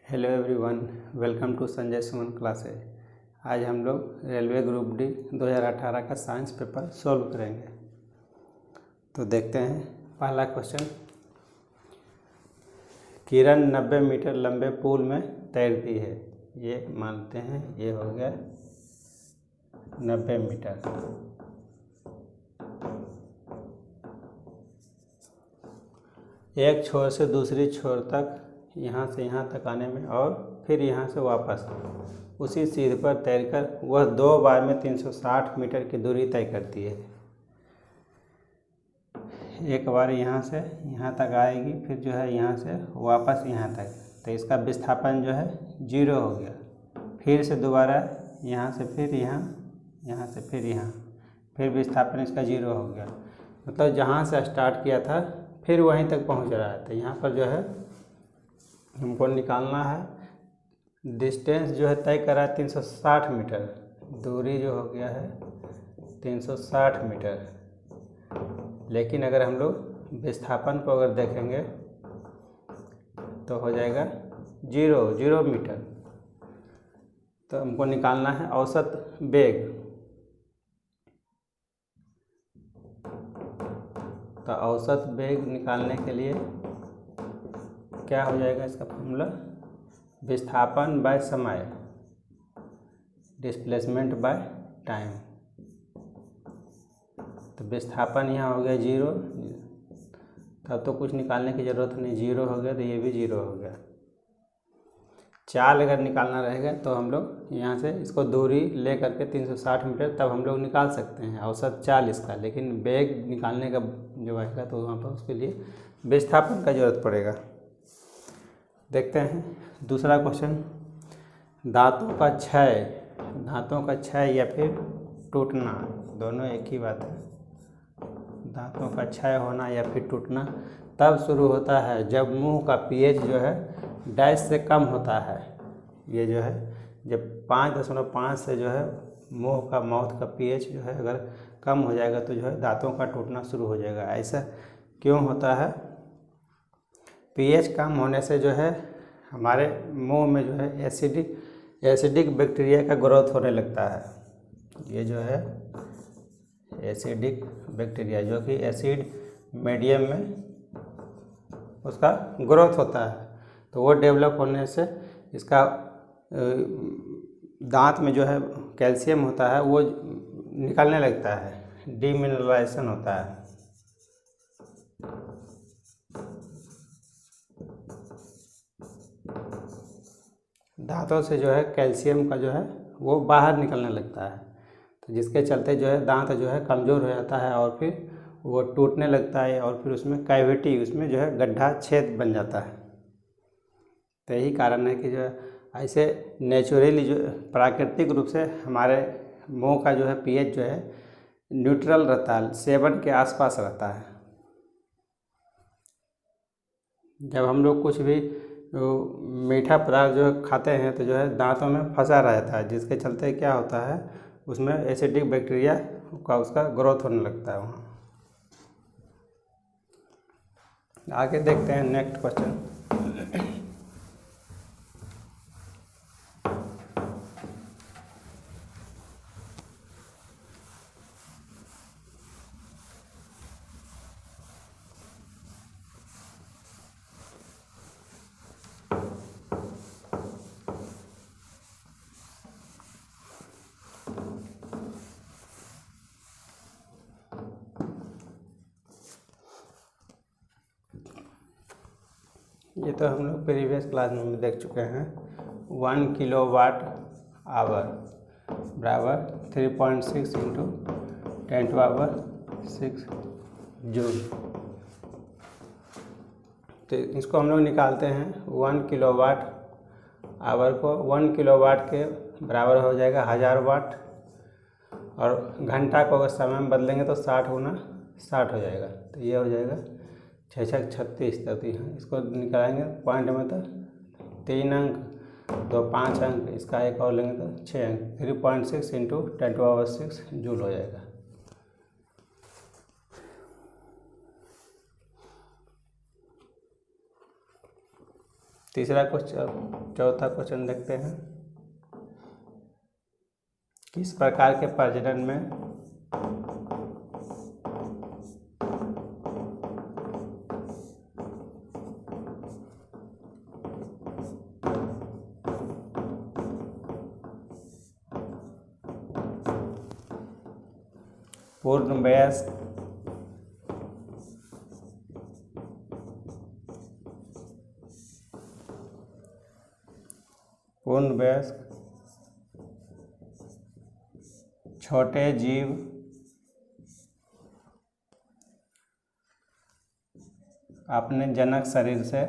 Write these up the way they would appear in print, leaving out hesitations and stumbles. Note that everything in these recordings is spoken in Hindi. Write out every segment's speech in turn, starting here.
Hello everyone, welcome to Sanjay Suman classes. आज हम लोग रेलवे ग्रुप डी 2018 का साइंस पेपर सॉल्व करेंगे। तो देखते हैं पहला क्वेश्चन। किरण 90 मीटर लंबे पूल में तैरती है। ये मानते हैं ये हो गया 90 मीटर। एक छोर से दूसरी छोर तक, यहाँ से यहाँ तक आने में और फिर यहाँ से वापस उसी सीध पर तैरकर वह 2 बार में 360 मीटर की दूरी तय करती है। एक बार यहाँ से यहाँ तक आएगी, फिर जो है यहाँ से वापस यहाँ तक, तो इसका विस्थापन जो है 0 हो गया। फिर से दोबारा यहाँ से फिर यहाँ, यहाँ से फिर यहाँ, फिर विस्थापन इसका 0 हो गया। मतलब जहाँ से स्टार्ट किया था फिर वहीं तक पहुँच रहा है। तो यहाँ पर जो है हमको निकालना है डिस्टेंस जो है तय करा है 360 मीटर, दूरी जो हो गया है 360 मीटर। लेकिन अगर हम लोग विस्थापन को अगर देखेंगे तो हो जाएगा 0 मीटर। तो हमको निकालना है औसत वेग। तो औसत वेग निकालने के लिए क्या हो जाएगा इसका फॉर्मूला, विस्थापन बाय समय, डिस्प्लेसमेंट बाय टाइम। तो विस्थापन यहाँ हो गया 0, तब तो कुछ निकालने की ज़रूरत नहीं, 0 हो गया तो ये भी 0 हो गया। चाल अगर निकालना रहेगा तो हम लोग यहाँ से इसको दूरी ले करके 360 मीटर तब हम लोग निकाल सकते हैं औसत चाल इसका। लेकिन वेग निकालने का जो आएगा तो वहाँ पर उसके लिए विस्थापन का ज़रूरत पड़ेगा। देखते हैं दूसरा क्वेश्चन। दांतों का क्षय या फिर टूटना, दोनों एक ही बात है। दांतों का क्षय होना या फिर टूटना तब शुरू होता है जब मुंह का पीएच जो है डैश से कम होता है। ये जो है जब 5.5 से जो है मुंह का माउथ का पीएच जो है अगर कम हो जाएगा तो जो है दांतों का टूटना शुरू हो जाएगा। ऐसा क्यों होता है? पीएच कम होने से जो है हमारे मुंह में जो है एसिडिक बैक्टीरिया का ग्रोथ होने लगता है। ये जो है एसिडिक बैक्टीरिया जो कि एसिड मीडियम में उसका ग्रोथ होता है, तो वो डेवलप होने से इसका दांत में जो है कैल्शियम होता है वो निकलने लगता है, डीमिनरलाइजेशन होता है। दांतों से जो है कैल्शियम का जो है वो बाहर निकलने लगता है, तो जिसके चलते जो है दांत जो है कमज़ोर हो जाता है और फिर वो टूटने लगता है और फिर उसमें कैविटी, उसमें जो है गड्ढा छेद बन जाता है। तो यही कारण है कि जो है ऐसे नेचुरली जो प्राकृतिक रूप से हमारे मुंह का जो है पीएच जो है न्यूट्रल रहता है, 7 के आसपास रहता है। जब हम लोग कुछ भी मीठा पदार्थ जो खाते हैं तो जो है दांतों में फंसा रहता है, जिसके चलते क्या होता है उसमें एसिडिक बैक्टीरिया का उसका ग्रोथ होने लगता है वहाँ। आगे देखते हैं नेक्स्ट क्वेश्चन। ये तो हम लोग प्रीवियस क्लास में भी देख चुके हैं। 1 किलोवाट आवर बराबर 3.6 इंटू 10⁻6 जूल। तो इसको हम लोग निकालते हैं 1 किलोवाट आवर को 1 किलोवाट के बराबर हो जाएगा 1000 वाट, और घंटा को अगर समय में बदलेंगे तो 60 गुना 60 हो जाएगा। तो ये हो जाएगा 6×6 36। तक इसको निकालेंगे पॉइंट में तो 3 अंक, तो 5 अंक, इसका एक और लेंगे तो 6 अंक। 3.6 इंटू 10⁻6 जूल हो जाएगा। तीसरा क्वेश्चन, चौथा क्वेश्चन देखते हैं। किस प्रकार के प्रजनन में पूर्णवयस्क छोटे जीव अपने जनक शरीर से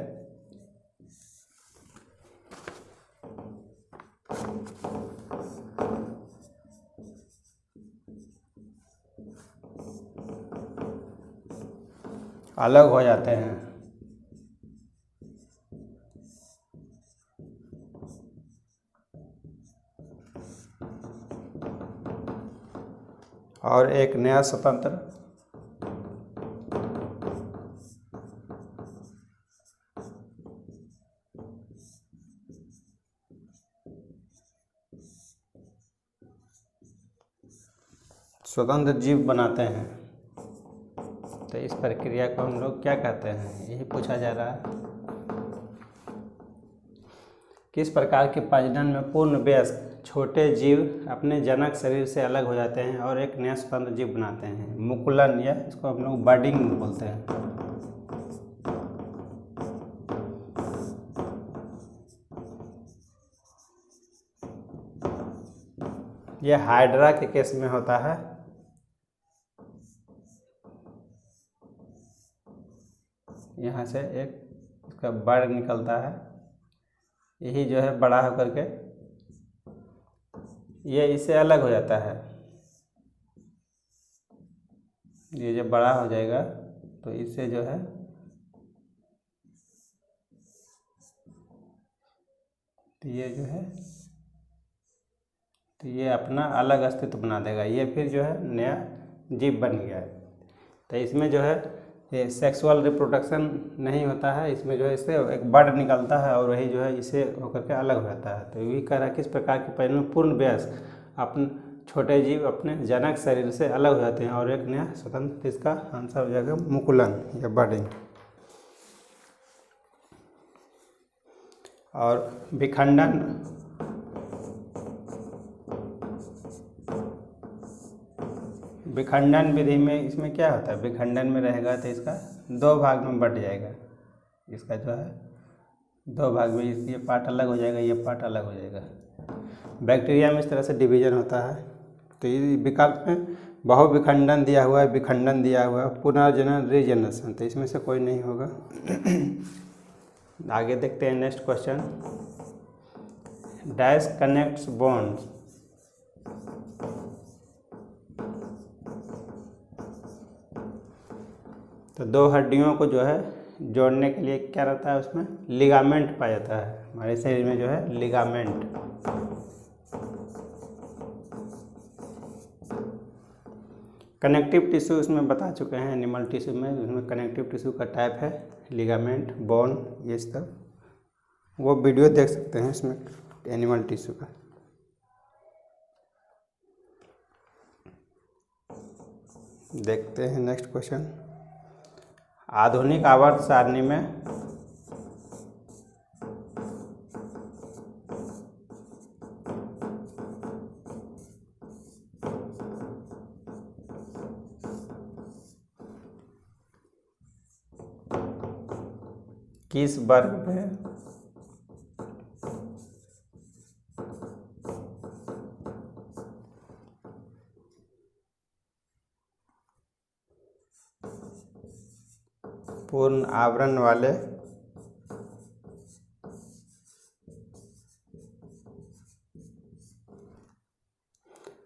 अलग हो जाते हैं। और एक नया स्वतंत्र जीव बनाते हैं। तो इस प्रक्रिया को हम लोग क्या कहते हैं, यही पूछा जा रहा है। किस प्रकार के प्रजनन में पूर्णवयस्क छोटे जीव अपने जनक शरीर से अलग हो जाते हैं और एक नया स्वतंत्र जीव बनाते हैं? मुकुलन, या इसको हम लोग बडिंग बोलते हैं। यह हाइड्रा के केस में होता है। यहाँ से एक इसका बड़ निकलता है, यही जो है बड़ा होकर के ये इससे अलग हो जाता है। ये जब बड़ा हो जाएगा तो इससे जो है तो ये जो है तो ये अपना अलग अस्तित्व बना देगा। ये फिर जो है नया जीव बन गया है। तो इसमें जो है ये सेक्सुअल रिप्रोडक्शन नहीं होता है, इसमें जो है इससे एक बड़ निकलता है और वही जो है इसे होकर के अलग हो जाता है। तो ये कह रहा है किस प्रकार के प्रजनन पूर्णवयस्क अपने छोटे जीव अपने जनक शरीर से अलग हो जाते हैं और एक नया स्वतंत्र, इसका आंसर हो जाएगा मुकुलन या बडिंग। और विखंडन विधि में इसमें क्या होता है, विखंडन में रहेगा तो इसका दो भाग में बट जाएगा। इसका जो है दो भाग में, ये पार्ट अलग हो जाएगा, ये पार्ट अलग हो जाएगा। बैक्टीरिया में इस तरह से डिवीजन होता है। तो ये विकल्प में बहुविखंडन दिया हुआ है, विखंडन दिया हुआ है, पुनर्जनन, रीजनरेशन, तो इसमें से कोई नहीं होगा। आगे देखते हैं next question. Dash connects bonds. तो दो हड्डियों को जो है जोड़ने के लिए क्या रहता है, उसमें लिगामेंट पाया जाता है। हमारे शरीर में जो है लिगामेंट। कनेक्टिव टिश्यू इसमें बता चुके हैं, एनिमल टिश्यू में, उसमें कनेक्टिव टिश्यू का टाइप है लिगामेंट, बोन, ये सब वो वीडियो देख सकते हैं इसमें एनिमल टिश्यू का। देखते हैं नेक्स्ट क्वेश्चन। आधुनिक आवर्त सारणी में किस वर्ग में पूर्ण आवरण वाले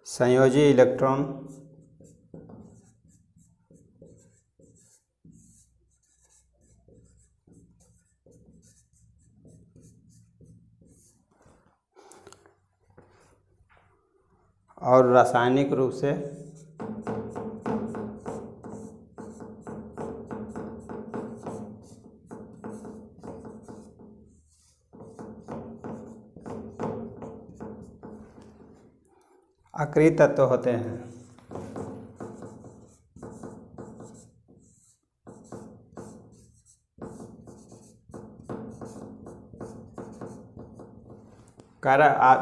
संयोजी इलेक्ट्रॉन और रासायनिक रूप से सक्रिय तत्व होते हैं।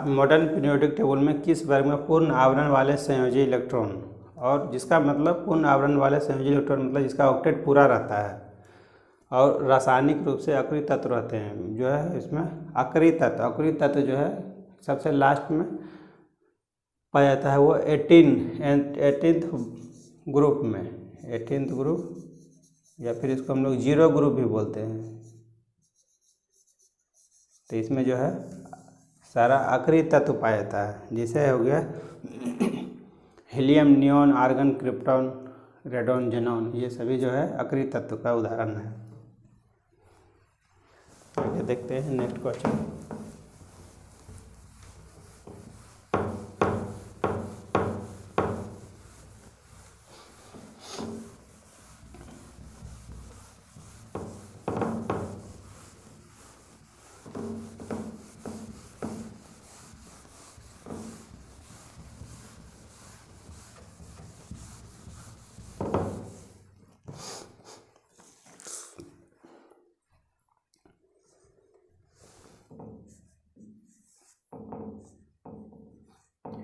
मॉडर्न पीरियोडिक टेबल में किस वर्ग में पूर्ण आवरण वाले संयोजी इलेक्ट्रॉन, और जिसका मतलब पूर्ण आवरण वाले संयोजी इलेक्ट्रॉन मतलब जिसका ऑक्टेट पूरा रहता है और रासायनिक रूप से अक्रिय तत्व रहते हैं, जो है इसमें अक्रिय तत्व जो है सबसे लास्ट में पाया जाता है, वो 18th ग्रुप में, 18th ग्रुप, या फिर इसको हम लोग 0 ग्रुप भी बोलते हैं। तो इसमें जो है सारा अक्रिय तत्व पाया जाता है, जिसे हो गया helium, neon, argon, krypton, radon, xenon, ये सभी जो है अक्रिय तत्व का उदाहरण है। आगे देखते हैं नेक्स्ट क्वेश्चन।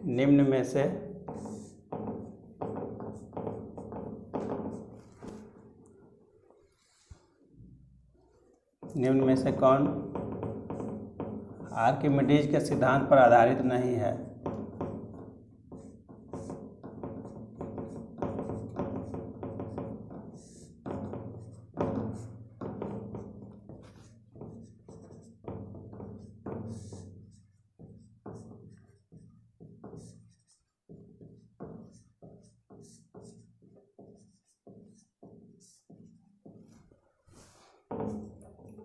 निम्न में से कौन आर्किमिडीज के सिद्धांत पर आधारित नहीं है?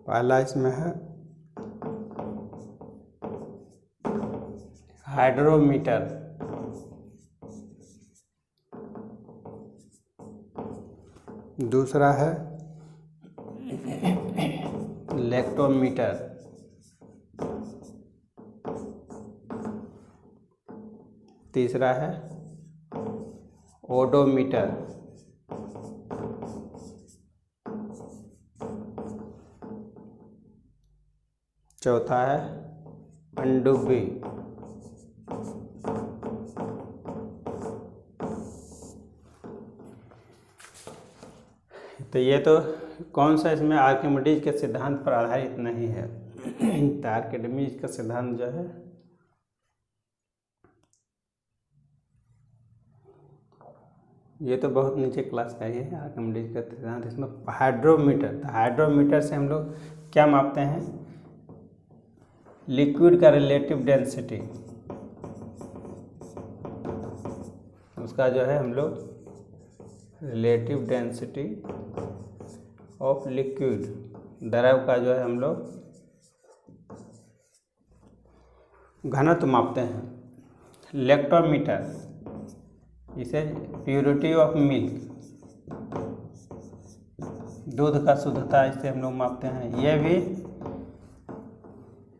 पहला इसमें है हाइड्रोमीटर, दूसरा है लेक्टोमीटर, तीसरा है ओडोमीटर, चौथा है पनडुब्बी। तो ये तो कौन सा इसमें आर्किमिडीज के सिद्धांत पर आधारित नहीं है? तो आर्किमिडीज का सिद्धांत जो है ये तो बहुत नीचे क्लास का ही है। आर्किमिडीज का सिद्धांत इसमें हाइड्रोमीटर, तो हाइड्रोमीटर से हम लोग क्या मापते हैं? लिक्विड का रिलेटिव डेंसिटी, उसका जो है हम लोग रिलेटिव डेंसिटी ऑफ लिक्विड, द्रव का जो है हम लोग घनत्व मापते हैं। लेक्टोमीटर, इसे प्योरिटी ऑफ मिल्क, दूध का शुद्धता, इससे हम लोग मापते हैं। ये भी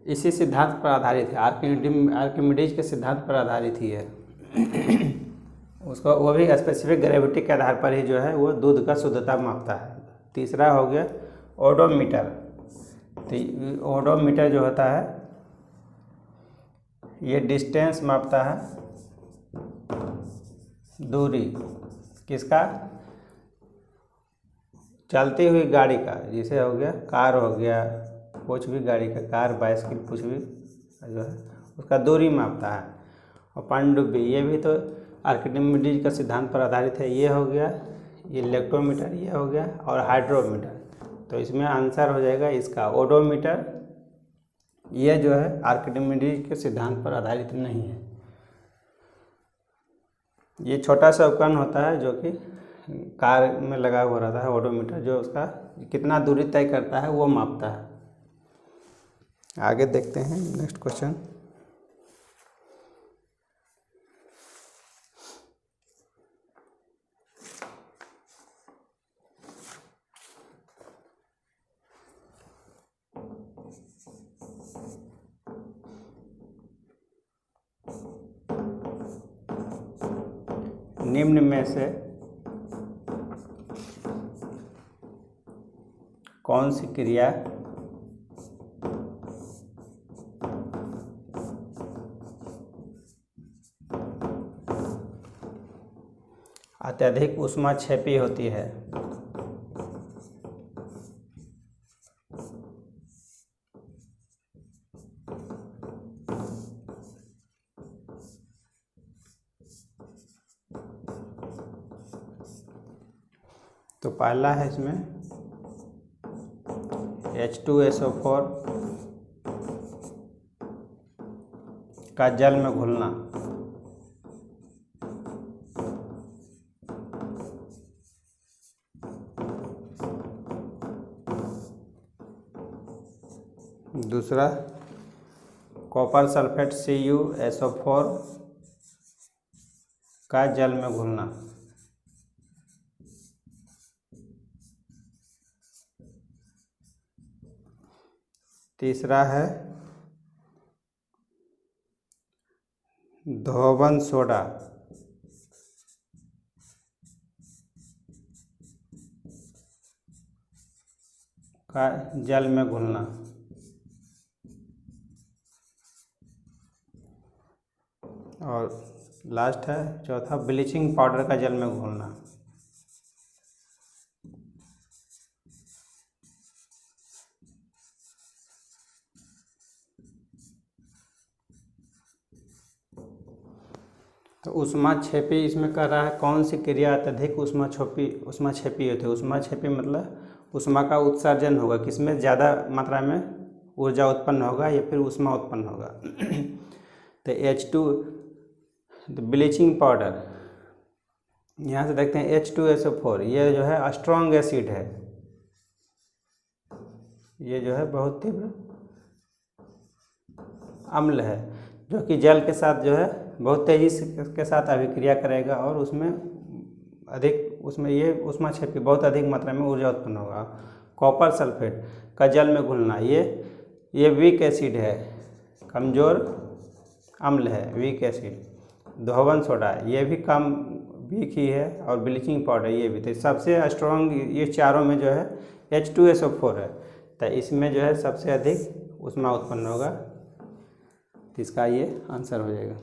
इसी सिद्धांत पर आधारित है, आर्किमिडीज के सिद्धांत पर आधारित ही है। उसको वो भी स्पेसिफिक ग्रेविटी के आधार पर ही जो है वो दूध का शुद्धता मापता है। तीसरा हो गया ओडोमीटर। तो ओडोमीटर जो होता है ये डिस्टेंस मापता है, दूरी किसका? चलती हुई गाड़ी का, जैसे हो गया कार, हो गया कुछ भी गाड़ी का, कार, बाइसिकल, कुछ भी जो है उसका दूरी मापता है। और पनडुब्बी, ये भी तो आर्किमिडीज का सिद्धांत पर आधारित है। ये हो गया, ये लेक्टोमीटर, ये हो गया, और हाइड्रोमीटर। तो इसमें आंसर हो जाएगा इसका ओडोमीटर। ये जो है आर्किमिडीज के सिद्धांत पर आधारित नहीं है। ये छोटा सा उपकरण होता है जो कि कार में लगा हुआ रहता है, ओडोमीटर, जो उसका कितना दूरी तय करता है वो मापता है। आगे देखते हैं नेक्स्ट क्वेश्चन। निम्न में से कौन सी क्रिया अत्यधिक ऊष्माक्षेपी होती है? तो पहला है इसमें H2SO4 का जल में घुलना। दूसरा कॉपर सल्फेट CuSO4 का जल में घुलना। तीसरा है धोवन सोडा का जल में घुलना। और लास्ट है चौथा ब्लीचिंग पाउडर का जल में घोलना। तो ऊष्माक्षेपी इसमें कर रहा है कौन सी क्रिया अत्यधिक ऊष्माक्षेपी होती है। ऊष्माक्षेपी मतलब ऊष्मा का उत्सर्जन होगा, किसमें ज़्यादा मात्रा में ऊर्जा उत्पन्न होगा या फिर ऊष्मा उत्पन्न होगा। तो H2 ब्लीचिंग पाउडर, यहाँ से देखते हैं H2SO4, ये जो है स्ट्रॉन्ग एसिड है, ये जो है बहुत तीव्र अम्ल है, जो कि जल के साथ जो है बहुत तेज़ी के साथ अभिक्रिया करेगा और उसमें ये ऊष्माक्षेपी बहुत अधिक मात्रा में ऊर्जा उत्पन्न होगा। कॉपर सल्फेट का जल में घुलना, ये वीक एसिड है, कमज़ोर अम्ल है, वीक एसिड। धोवन सोडा ये भी कम वीक ही है, और ब्लीचिंग पाउडर ये भी। तो सबसे स्ट्रॉन्ग ये चारों में जो है H2SO4 है, तो इसमें जो है सबसे अधिक ऊष्मा उत्पन्न होगा, तो इसका ये आंसर हो जाएगा।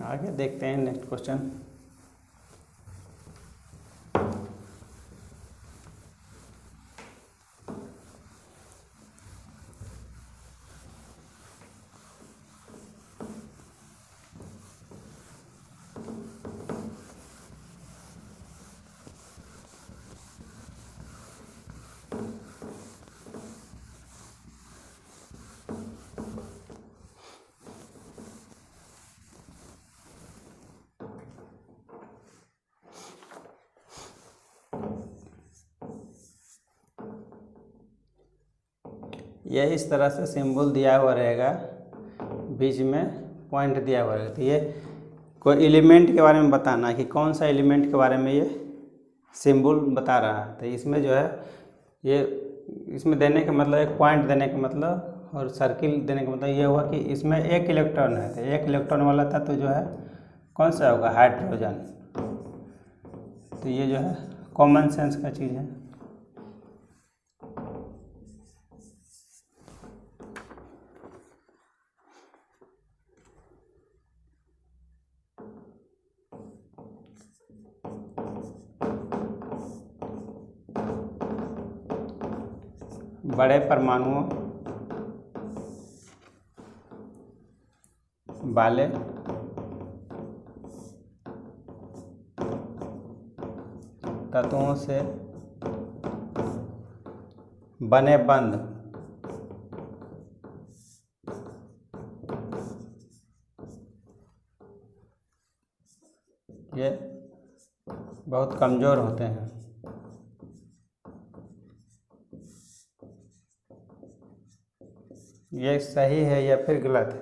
आगे देखते हैं नेक्स्ट क्वेश्चन। यह इस तरह से सिंबल दिया हुआ रहेगा, बीच में पॉइंट दिया हुआ रहेगा। तो ये कोई एलिमेंट के बारे में बताना है कि कौन सा एलिमेंट के बारे में ये सिंबल बता रहा है। तो इसमें जो है ये इसमें देने का मतलब, एक पॉइंट देने का मतलब और सर्किल देने का मतलब ये हुआ कि इसमें एक इलेक्ट्रॉन है, तो एक इलेक्ट्रॉन वाला था तो जो है कौन सा होगा, हाइड्रोजन। तो ये जो है कॉमन सेंस का चीज़ है। बड़े परमाणुओं वाले तत्वों से बने बंध ये बहुत कमज़ोर होते हैं। ये सही है या फिर गलत है?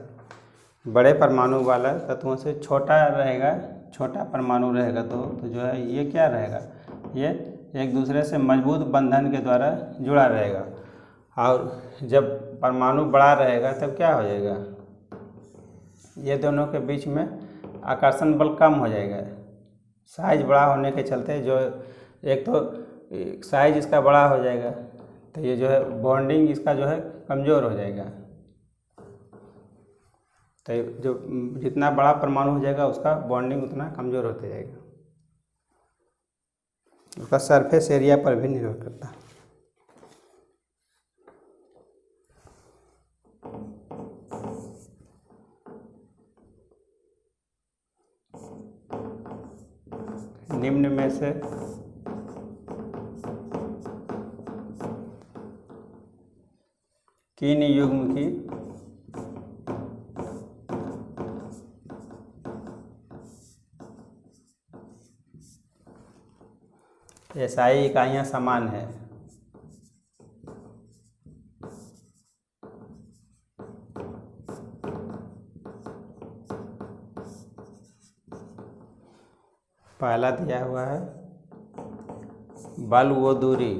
बड़े परमाणु वाला तत्वों से छोटा रहेगा, छोटा परमाणु रहेगा तो जो है ये क्या रहेगा, ये एक दूसरे से मजबूत बंधन के द्वारा जुड़ा रहेगा। और जब परमाणु बड़ा रहेगा तब क्या हो जाएगा, ये दोनों के बीच में आकर्षण बल कम हो जाएगा। साइज बड़ा होने के चलते जो एक तो साइज इसका बड़ा हो जाएगा तो ये जो है बॉन्डिंग इसका जो है कमज़ोर हो जाएगा। तो जो जितना बड़ा परमाणु हो जाएगा उसका बॉन्डिंग उतना कमज़ोर होते जाएगा। उसका सरफेस एरिया पर भी निर्भर करता है। निम्न में से किन युग्म की एसआई इकाइयाँ समान है। पहला दिया हुआ है बल व दूरी,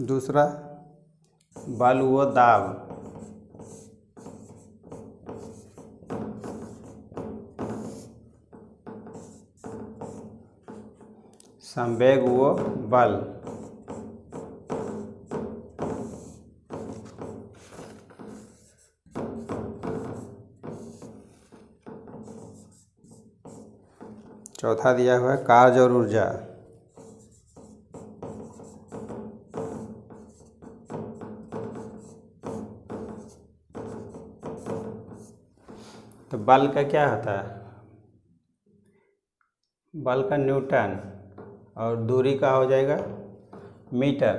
दूसरा बल व दाब, संवेग व बल, चौथा दिया हुआ है कार्य और ऊर्जा। तो बल का क्या होता है, बल का न्यूटन और दूरी का हो जाएगा मीटर।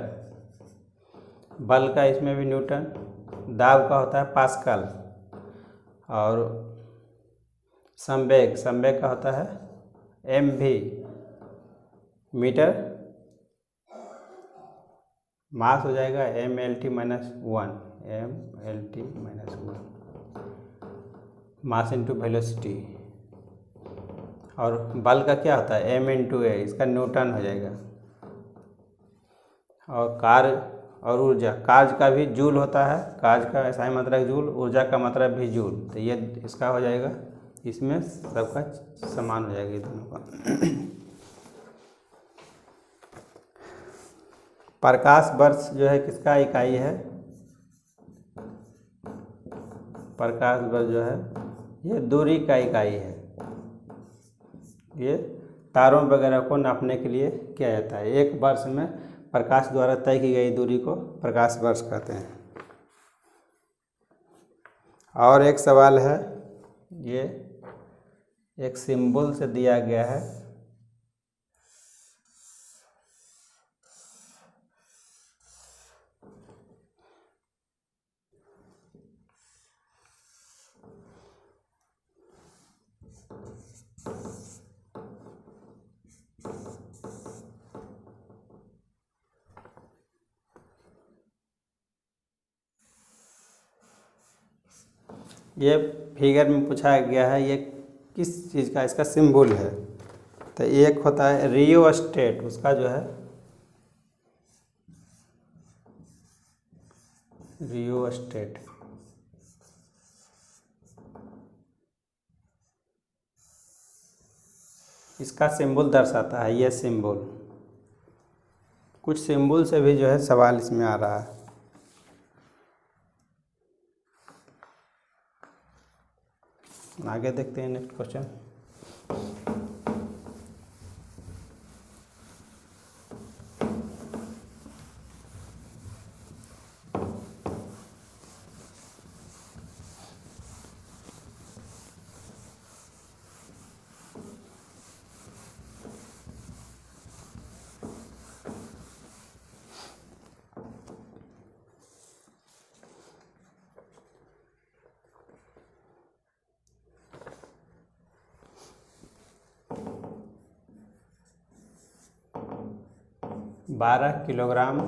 बल का इसमें भी न्यूटन, दाब का होता है पास्कल और संवेग का होता है MV मीटर। मास हो जाएगा MLT -1, MLT -1 mass into velocity. और बल का क्या होता है M×A, इसका न्यूटन हो जाएगा। और कार्य और ऊर्जा, कार्य का भी जूल होता है, कार्य का SI मात्रक जूल, ऊर्जा का मात्रक भी जूल। तो ये इसका हो जाएगा, इसमें सबका समान हो जाएगा ये दोनों का। प्रकाश वर्ष जो है किसका इकाई है, प्रकाश वर्ष जो है ये दूरी का इकाई है। ये तारों वगैरह को नापने के लिए किया जाता है। एक वर्ष में प्रकाश द्वारा तय की गई दूरी को प्रकाश वर्ष कहते हैं। और एक सवाल है, ये एक सिंबल से दिया गया है, ये फिगर में पूछा गया है ये किस चीज़ का इसका सिंबल है। तो एक होता है रियोस्टेट, उसका जो है रियोस्टेट, इसका सिंबल दर्शाता है ये सिंबल। कुछ सिंबल से भी जो है सवाल इसमें आ रहा है। आगे देखते हैं नेक्स्ट क्वेश्चन। बारह किलोग्राम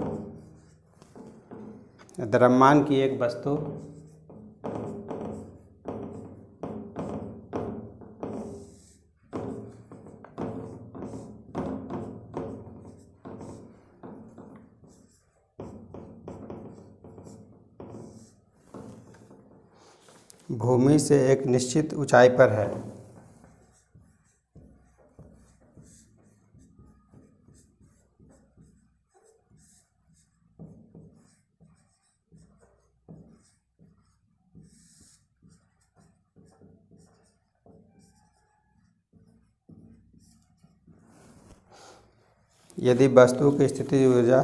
द्रव्यमान की एक वस्तु भूमि से एक निश्चित ऊंचाई पर है। यदि वस्तु की स्थितिज ऊर्जा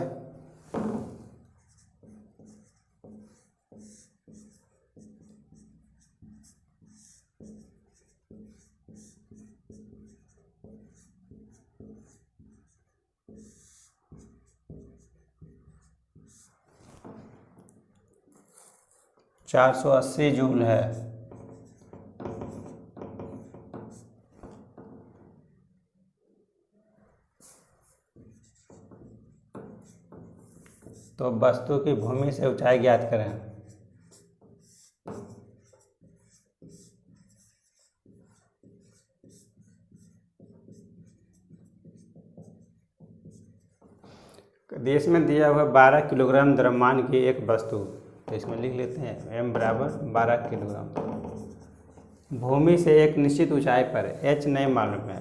चार सौ 80 जूल है, तो वस्तु की भूमि से ऊंचाई ज्ञात करें। देश में दिया हुआ 12 किलोग्राम द्रव्यमान की एक वस्तु, तो इसमें लिख लेते हैं m बराबर 12 किलोग्राम। भूमि से एक निश्चित ऊंचाई पर, h नहीं मालूम है।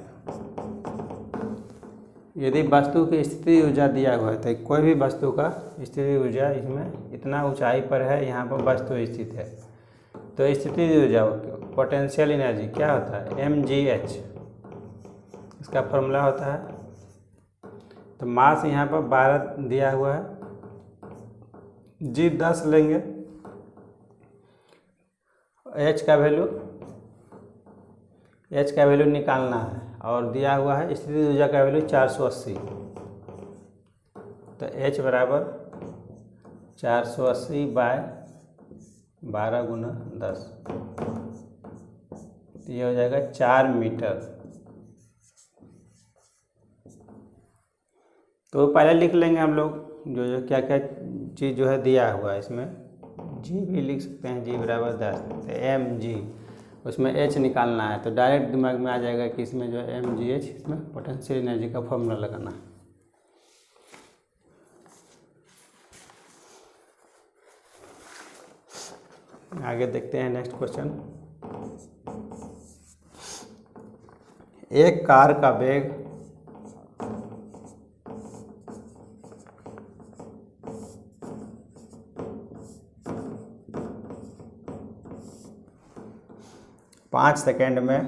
यदि वस्तु की स्थितिज ऊर्जा दिया हुआ है तो कोई भी वस्तु का स्थितिज ऊर्जा इसमें इतना ऊंचाई पर है, यहाँ पर वस्तु स्थित है, तो स्थितिज ऊर्जा पोटेंशियल एनर्जी क्या होता है mgh, इसका फॉर्मूला होता है। तो मास यहाँ पर 12 दिया हुआ है, जी 10 लेंगे, h का वैल्यू निकालना है, और दिया हुआ है स्थितिज ऊर्जा का वैल्यू 480, तो h बराबर 480 बाय 12 गुना 10, तो ये हो जाएगा 4 मीटर। तो पहले लिख लेंगे हम लोग जो क्या क्या चीज़ जो है दिया हुआ है, इसमें जी भी लिख सकते हैं, जी बराबर 10, तो mg, उसमें h निकालना है, तो डायरेक्ट दिमाग में आ जाएगा कि इसमें जो mgh, इसमें पोटेंशियल एनर्जी का फॉर्मूला लगाना है। आगे देखते हैं नेक्स्ट क्वेश्चन। एक कार का वेग 5 सेकेंड में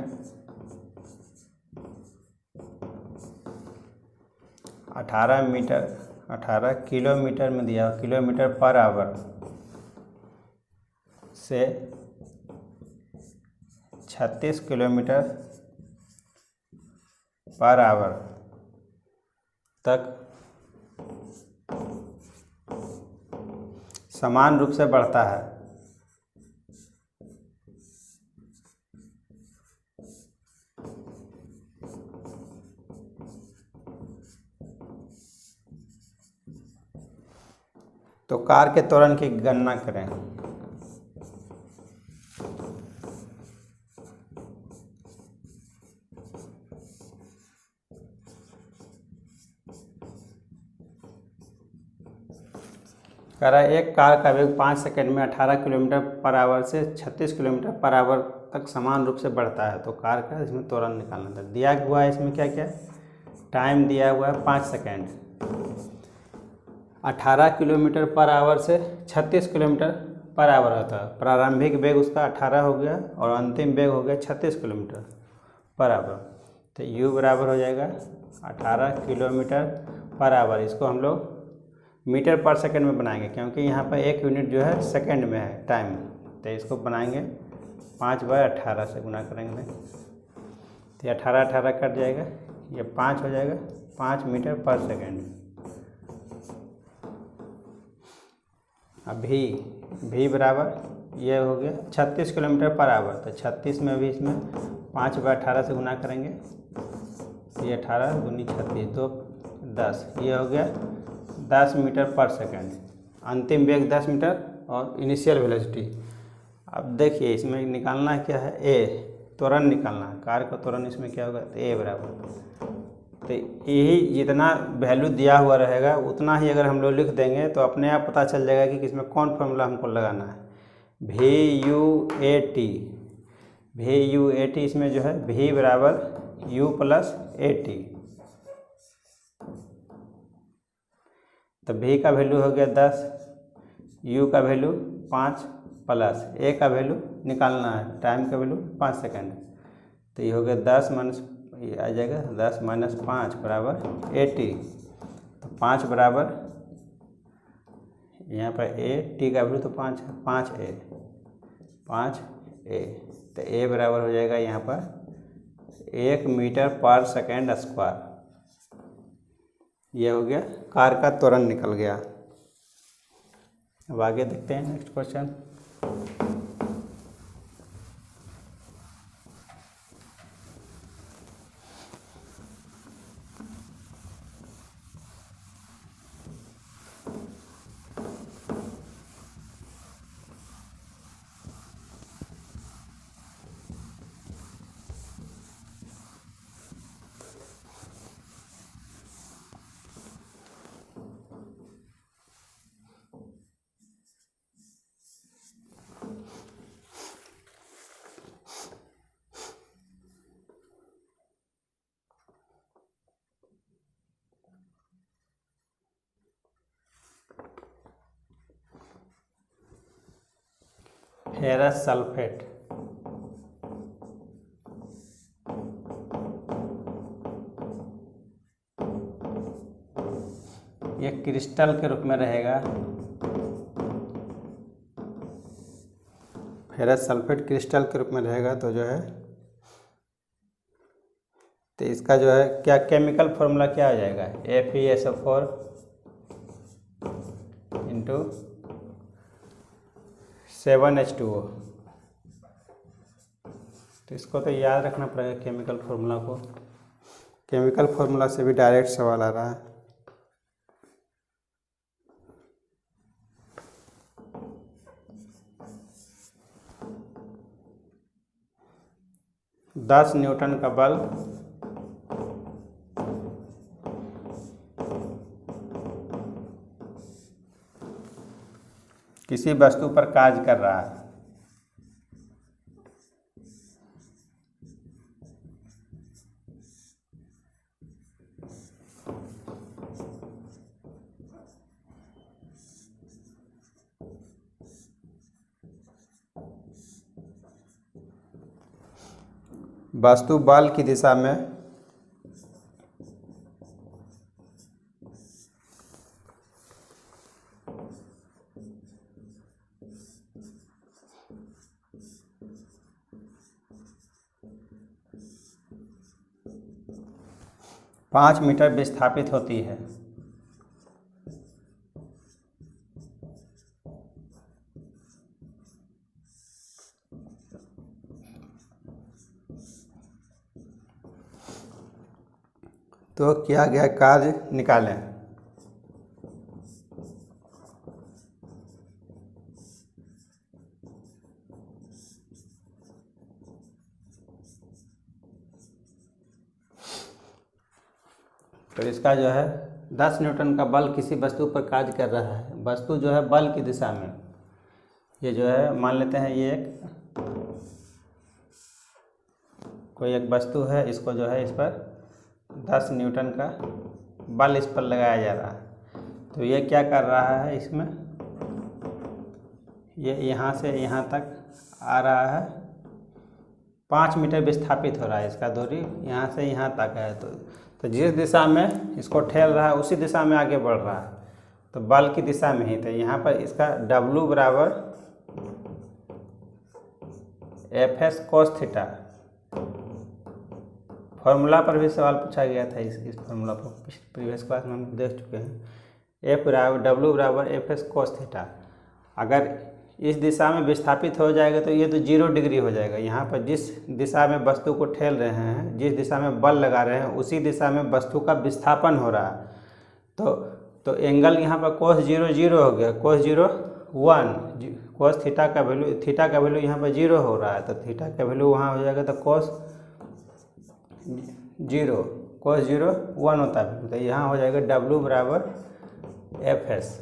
18 किलोमीटर में दिया, किलोमीटर पर आवर से 36 किलोमीटर पर आवर तक समान रूप से बढ़ता है। तो कार के त्वरण की गणना करें। कह रहा है एक कार का वेग 5 सेकंड में 18 किलोमीटर पर आवर से 36 किलोमीटर पर आवर तक समान रूप से बढ़ता है, तो कार का इसमें त्वरण निकालना था। दिया हुआ है इसमें क्या क्या, टाइम दिया हुआ है 5 सेकंड, 18 किलोमीटर पर आवर से 36 किलोमीटर पर आवर होता है। प्रारंभिक वेग उसका 18 हो गया और अंतिम वेग हो गया 36 किलोमीटर पर आवर, तो u बराबर हो जाएगा 18 किलोमीटर पर आवर। इसको हम लोग मीटर पर सेकंड में बनाएंगे, क्योंकि यहाँ पर एक यूनिट जो है सेकंड में है टाइम, तो इसको बनाएंगे 5/18 से गुना करेंगे, तो 18 कट जाएगा, ये 5 हो जाएगा, 5 मीटर पर सेकंड। अब भी बराबर ये हो गया 36 किलोमीटर पर आवर, तो 36 में भी इसमें 5/18 से गुना करेंगे, ये 18 दूनी 36 2 10, ये हो गया 10 मीटर पर सेकंड। अंतिम वेग 10 मीटर और इनिशियल वेलोसिटी। अब देखिए इसमें निकालना क्या है, ए त्वरण निकालना है, कार का त्वरण इसमें क्या होगा, तो ए बराबर, तो यही जितना वैल्यू दिया हुआ रहेगा उतना ही अगर हम लोग लिख देंगे तो अपने आप पता चल जाएगा कि किसमें कौन फॉर्मूला हमको लगाना है। VUAT, VUAT इसमें जो है V बराबर U प्लस AT, तो V का वैल्यू हो गया 10, U का वैल्यू 5 प्लस A का वैल्यू निकालना है, टाइम का वैल्यू 5 सेकेंड, तो ये हो गया 10 माइनस, ये आ जाएगा 10 माइनस 5 बराबर 80, तो 5 बराबर यहाँ पर AT का वैल्यू तो 5 है, 5A, तो A बराबर हो जाएगा यहाँ पर 1 मीटर पर सेकेंड स्क्वायर। ये हो गया कार का त्वरण निकल गया। अब आगे देखते हैं नेक्स्ट क्वेश्चन। फेरस सल्फेट, ये क्रिस्टल के रूप में रहेगा। फेरस सल्फेट क्रिस्टल के रूप में रहेगा, तो जो है तो इसका जो है क्या केमिकल फॉर्मूला क्या हो जाएगा, FeSO4 इंटू 7H2O। तो इसको तो याद रखना पड़ेगा केमिकल फॉर्मूला को, केमिकल फॉर्मूला से भी डायरेक्ट सवाल आ रहा है। दस न्यूटन का बल किसी वस्तु पर कार्य कर रहा है, वस्तु बल की दिशा में पाँच मीटर विस्थापित होती है। तो किया गया कार्य निकालें। तो इसका जो है 10 न्यूटन का बल किसी वस्तु पर कार्य कर रहा है, वस्तु जो है बल की दिशा में, ये जो है मान लेते हैं ये कोई एक वस्तु है, इसको जो है इस पर 10 न्यूटन का बल इस पर लगाया जा रहा है। तो ये क्या कर रहा है, इसमें ये यहाँ से यहाँ तक आ रहा है, 5 मीटर विस्थापित हो रहा है, इसका दूरी यहाँ से यहाँ तक है। तो जिस दिशा में इसको ठेल रहा है उसी दिशा में आगे बढ़ रहा है, तो बल की दिशा में ही। तो यहाँ पर इसका W बराबर FS cos थीटा, फॉर्मूला पर भी सवाल पूछा गया था, इस फॉर्मूला को प्रीवियस क्लास में हम देख चुके हैं। W बराबर FS cos थीटा, अगर इस दिशा में विस्थापित हो जाएगा तो ये तो 0 डिग्री हो जाएगा। यहाँ पर जिस दिशा में वस्तु को ठेल रहे हैं, जिस दिशा में बल लगा रहे हैं, उसी दिशा में वस्तु का विस्थापन हो रहा है। तो एंगल यहाँ पर cos 0 0 हो गया, cos 0 1, cos थीटा का वैल्यू यहाँ पर 0 हो रहा है, तो थीटा का वैल्यू वहाँ हो जाएगा, तो cos 0 1 होता है। तो यहाँ हो जाएगा W बराबर FS।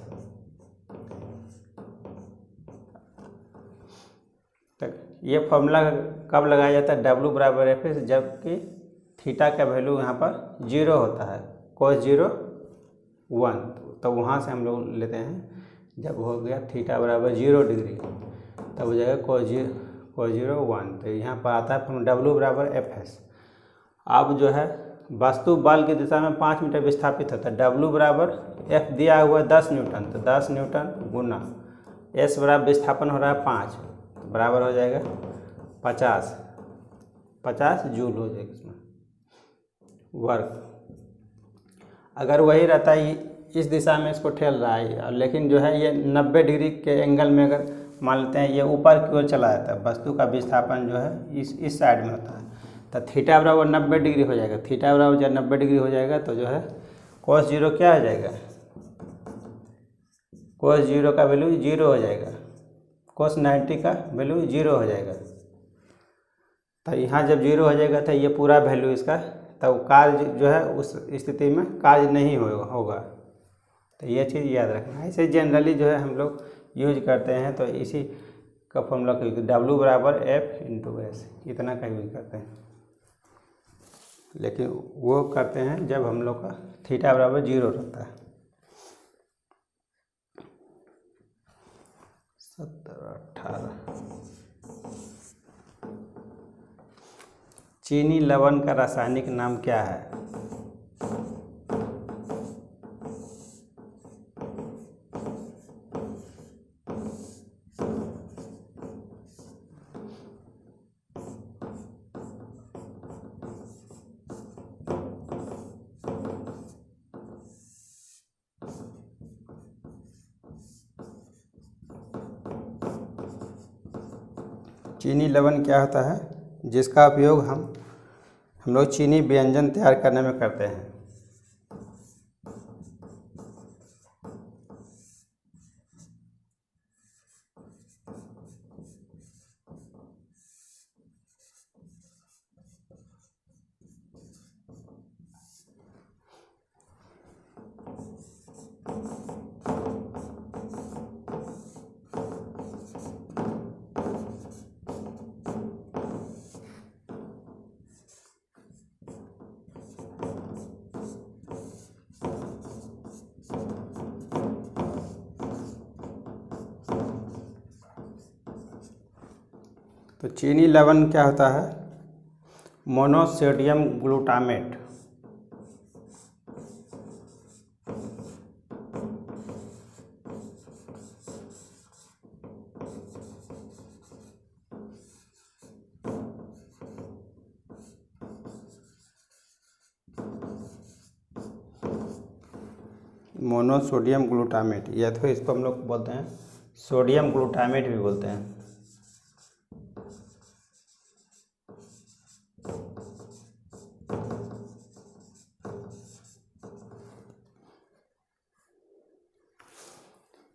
ये फॉर्मूला कब लगाया जाता है, W बराबर एफ एस, जबकि थीटा का वैल्यू यहाँ पर 0 होता है, cos 0 1, तो वहाँ से हम लोग लेते हैं जब हो गया थीटा बराबर 0 डिग्री तब हो जाएगा cos 0 1, तो यहाँ पर आता है W बराबर एफ एस। अब जो है वस्तु बल की दिशा में 5 मीटर विस्थापित होता है, W बराबर F दिया हुआ है 10 न्यूटन, तो 10 न्यूटन गुना S बराबर विस्थापन हो रहा है 5, तो बराबर हो जाएगा 50 जूल हो जाएगा इसमें वर्क। अगर वही रहता है इस दिशा में इसको ठेल रहा है, लेकिन जो है ये 90 डिग्री के एंगल में अगर मान लेते हैं ये ऊपर की ओर चला जाता है, वस्तु का विस्थापन जो है इस साइड में होता है, तो थीटा बराबर 90 डिग्री हो जाएगा। थीटा बराबर जब 90 डिग्री हो जाएगा तो जो है cos 0 क्या हो जाएगा, cos 0 का वैल्यू 0 हो जाएगा, cos 90 का वैल्यू 0 हो जाएगा। तो यहाँ जब 0 हो जाएगा तो ये पूरा वैल्यू इसका, तब कार्य जो है उस स्थिति में कार्य नहीं होगा। तो ये चीज़ याद रखना है। ऐसे जनरली जो है हम लोग यूज करते हैं, तो इसी का फॉर्मूला W बराबर F इंटू एस इतना का यूज करते हैं, लेकिन वो करते हैं जब हम लोग का थीटा बराबर 0 रहता है। 17 18 चीनी लवण का रासायनिक नाम क्या है? चीनी लवण क्या होता है, जिसका उपयोग हम लोग चीनी व्यंजन तैयार करने में करते हैं। तो चीनी लवण क्या होता है, मोनोसोडियम ग्लूटामेट। मोनोसोडियम ग्लूटामेट, या तो इसको हम लोग बोलते हैं सोडियम ग्लूटामेट भी बोलते हैं।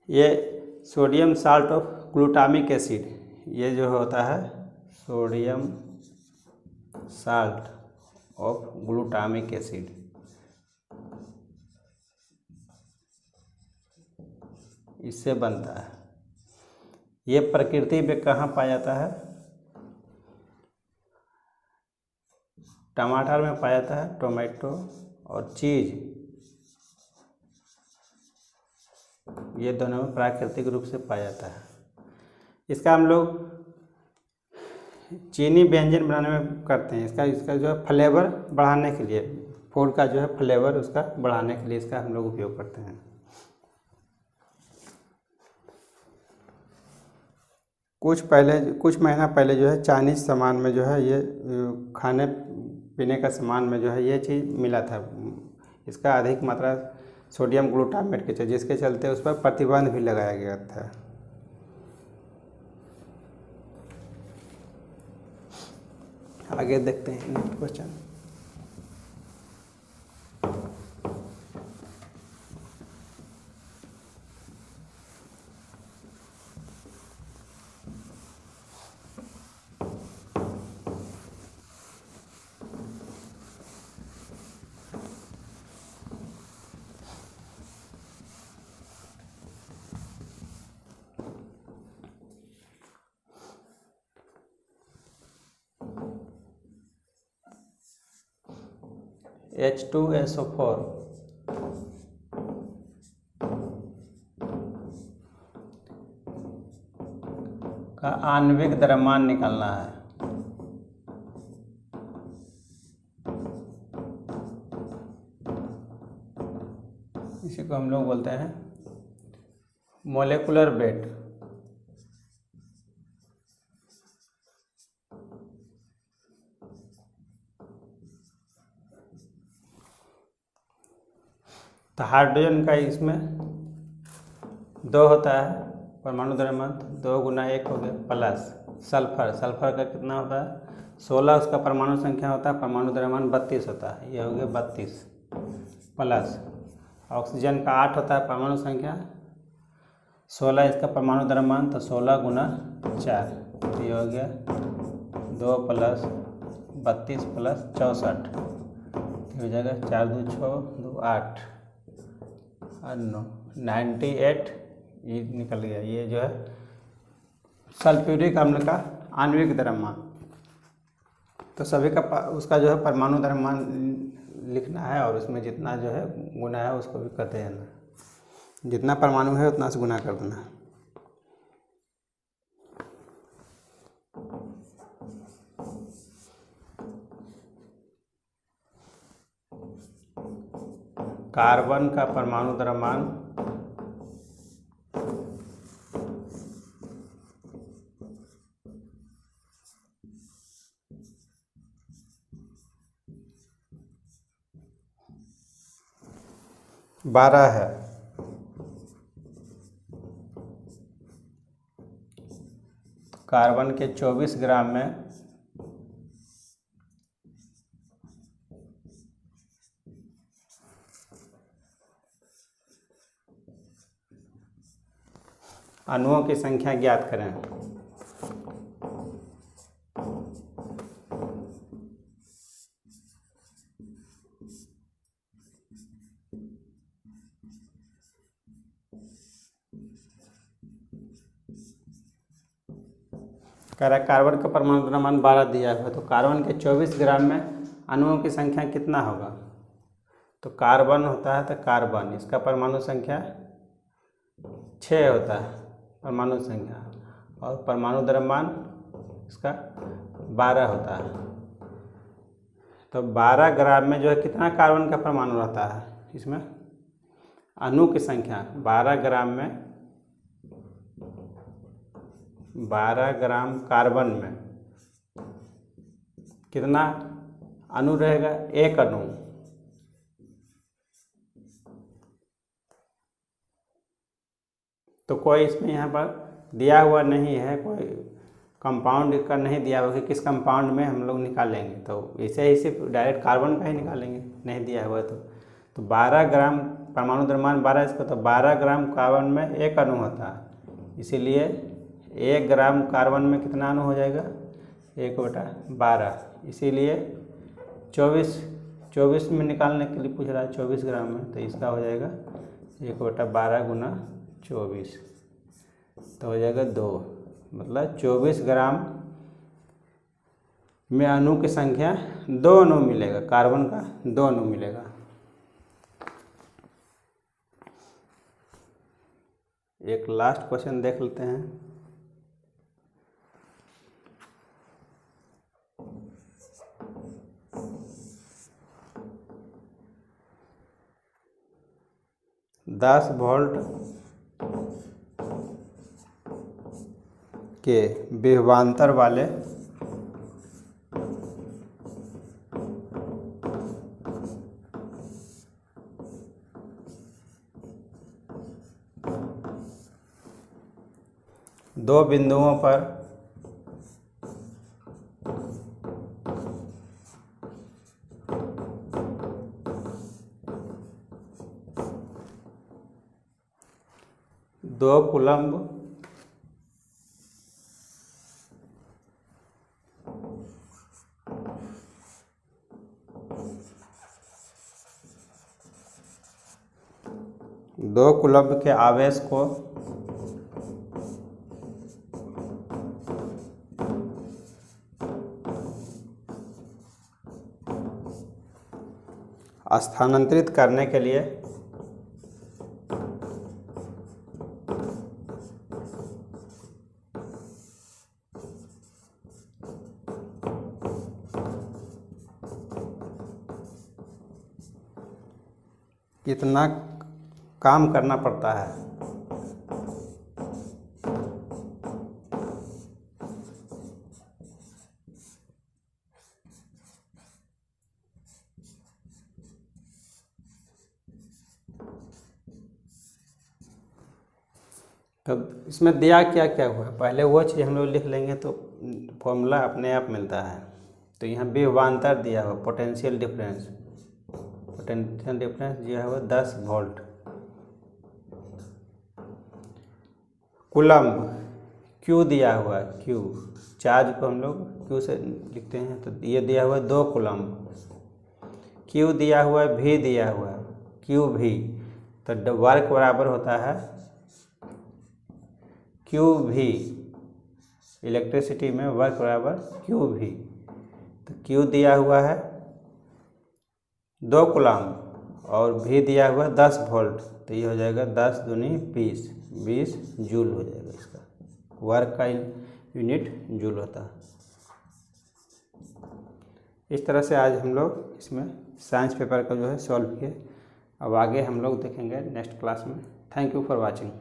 ये sodium salt of glutamic acid, ये जो होता है sodium salt of glutamic acid, इससे बनता है। ये प्रकृति में कहाँ पाया जाता है, टमाटर में पाया जाता है, टोमेटो और चीज़, ये दोनों में प्राकृतिक रूप से पाया जाता है। इसका हम लोग चीनी व्यंजन बनाने में करते हैं। इसका जो है फ्लेवर बढ़ाने के लिए, फूड का जो है फ्लेवर उसका बढ़ाने के लिए इसका हम लोग उपयोग करते हैं। कुछ महीना पहले जो है चाइनीज सामान में जो है ये खाने पीने का सामान में जो है ये चीज़ मिला था, इसका अधिक मात्रा सोडियम ग्लूटामेट के, जिसके चलते उस पर प्रतिबंध भी लगाया गया था। आगे देखते हैं नेक्स्ट क्वेश्चन। H2SO4 का आणविक द्रव्यमान निकालना है। इसी को हम लोग बोलते हैं मोलेकुलर वेट। तो हाइड्रोजन का इसमें 2 होता है परमाणु द्रव्यमान, 2 गुना 1 हो गया, प्लस सल्फर का कितना होता है 16, उसका परमाणु संख्या होता है, परमाणु द्रव्यमान 32 होता है, ये हो गया 32, प्लस ऑक्सीजन का 8 होता है परमाणु संख्या, 16 इसका परमाणु द्रव्यमान, तो 16 गुना 4, तो ये हो गया 2 प्लस 32 प्लस 64, तो हो जाएगा 4 2 6 2 8 और 9 98, ये निकल गया। ये जो है सल्फ्यूरिक अम्ल का आणविक द्रव्यमान। तो सभी का उसका जो है परमाणु द्रव्यमान लिखना है और उसमें जितना जो है गुना है उसको भी करते जाना, जितना परमाणु है उतना से गुना कर देना। कार्बन का परमाणु द्रव्यमान 12 है। कार्बन के 24 ग्राम में अणुओं की संख्या ज्ञात करें। कह रहा है कार्बन का परमाणु द्रव्यमान 12 दिया हुआ है, तो कार्बन के 24 ग्राम में अणुओं की संख्या कितना होगा। तो कार्बन होता है तो कार्बन, इसका परमाणु संख्या 6 होता है परमाणु संख्या, और परमाणु द्रव्यमान इसका 12 होता है। तो 12 ग्राम में जो है कितना कार्बन का परमाणु रहता है, इसमें अणु की संख्या 12 ग्राम में 12 ग्राम कार्बन में कितना अणु रहेगा, एक अणु। तो कोई इसमें यहाँ पर दिया हुआ नहीं है, कोई कंपाउंड का नहीं दिया हुआ कि किस कंपाउंड में हम लोग निकालेंगे, तो ऐसे ही सिर्फ डायरेक्ट कार्बन का ही निकालेंगे, नहीं दिया हुआ तो 12 ग्राम परमाणु द्रव्यमान 12 इसको, तो 12 ग्राम कार्बन में एक अणु होता है, इसीलिए 1 ग्राम कार्बन में कितना अणु हो जाएगा 1/12, इसीलिए 24 में निकालने के लिए पूछ रहा है 24 ग्राम में, तो इसका हो जाएगा 1/12 गुना 24, तो हो जाएगा 2, मतलब 24 ग्राम में अणु की संख्या 2 अणु मिलेगा, कार्बन का 2 अणु मिलेगा। एक लास्ट क्वेश्चन देख लेते हैं। दस वोल्ट के विभवांतर वाले दो बिंदुओं पर दो कूलम्ब के आवेश को स्थानांतरित करने के लिए कितना काम करना पड़ता है। तो इसमें दिया क्या क्या हुआ, पहले वो चीज़ हम लोग लिख लेंगे तो फॉर्मूला अपने आप मिलता है। तो यहाँ विभवांतर दिया हुआ, पोटेंशियल डिफरेंस दिया हुआ 10 वोल्ट। कूलम्ब, क्यू दिया हुआ है, क्यू चार्ज को हम लोग क्यू से लिखते हैं, तो ये दिया हुआ है 2 कूलम्ब। क्यू दिया हुआ है, भी दिया हुआ है, क्यू भी, तो वर्क बराबर होता है क्यू भी, इलेक्ट्रिसिटी में वर्क बराबर क्यू भी। तो क्यू दिया हुआ है 2 कूलम्ब और भी दिया हुआ है 10 वोल्ट, तो ये हो जाएगा 10 दूनी 20 जूल हो जाएगा। इसका वर्क का यूनिट जूल होता है। इस तरह से आज हम लोग इसमें साइंस पेपर का जो है सॉल्व किए। अब आगे हम लोग देखेंगे नेक्स्ट क्लास में। Thank you for watching.